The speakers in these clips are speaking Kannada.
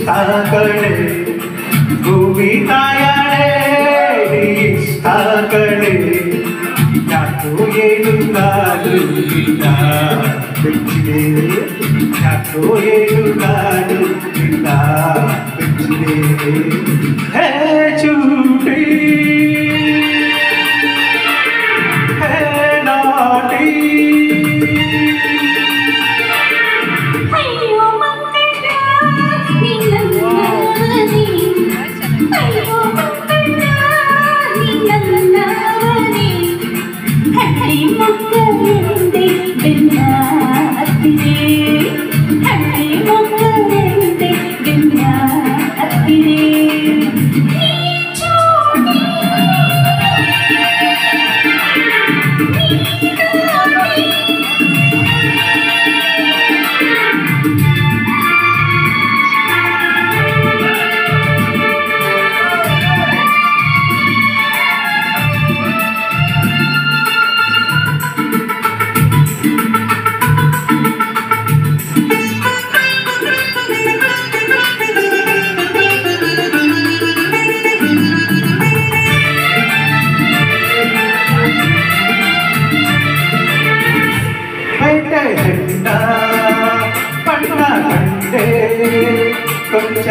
ಇಷ್ಟಗಳೇ ಭೂಮಿ ತಾಯಣೆ ಇಷ್ಟಗಳೇ ಯಾಕೋ ಏನು ನಾನು ನಿನ್ನ ಬೆಚ್ಚಿದೆ ಯಾಕೋ ಏನು ನಾನು ನಿನ್ನ ಬೆಚ್ಚಿದೆ ಹೇ ಚೂಟಿ ಹೇ ನಾಟಿ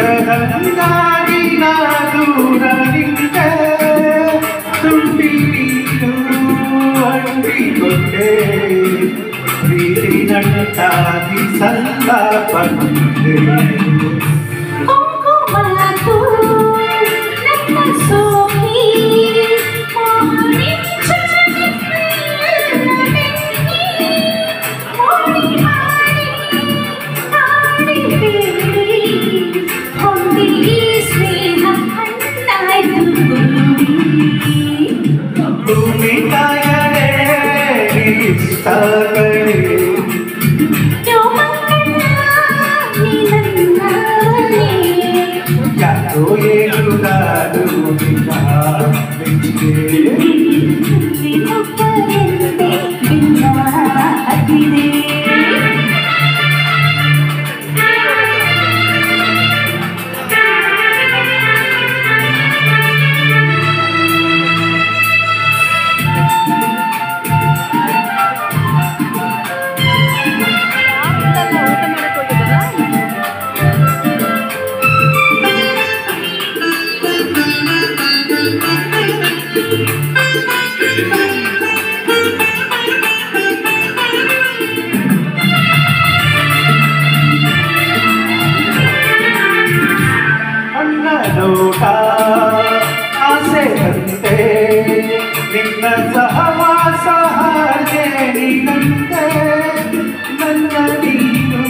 ಕೊಂಚದಂಗಾಗಿ ನಾ ದೂರ ನಿಂತೆ ತುಂಬಿ ನೀನು ಅಂಟಿಕೊಂಡೆ ಪ್ರೀತಿ ನಂಟಾಗಿ ಸಂಲಾಪಗೊಂಡೆ ಭೂಮಿ ತಾಯಣೆ ಇಷ್ಟಗಳೇ ಯಾಕೋ ಏನು ನಾನು ನಿನ್ನ ಬೆಚ್ಚಿದೆ ಲೋಕ ಆಸೆಯಂತೆ ನಿನ್ನ ಸಹವಾಸ ಹಾಗೇನಿನಂತೆ ನನ್ನ ನೀನು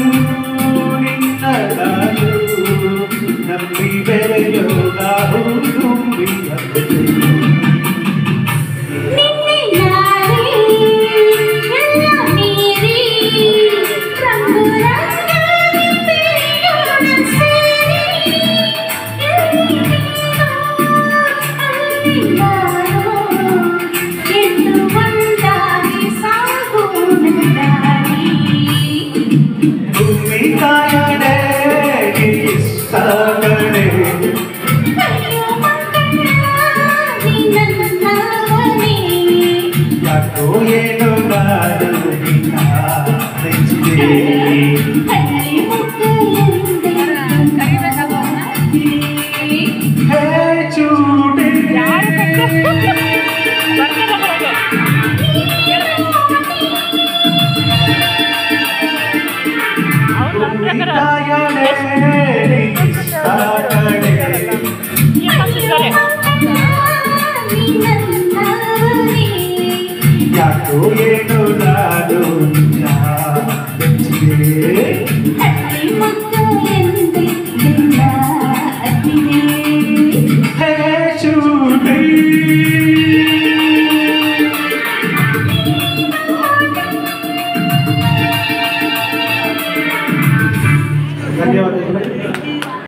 ನಿನ್ನ ನಾನು ನಂಬಿ ಬೆಳೆಯೋಣ ತುಂಬಿದಂತೆ ಭೂಮಿ ತಾಯಣೆ ಇಷ್ಟಗಳೇ ಯಾಕೋ ಏನು ನಾನು ನಿನ್ನ ಬೆಚ್ಚಿದೆ ಹೇ ಚೂಟಿ ತಾಯಣೆ ಇಷ್ಟಗಳೇ ಯಾಕೋ ಏನು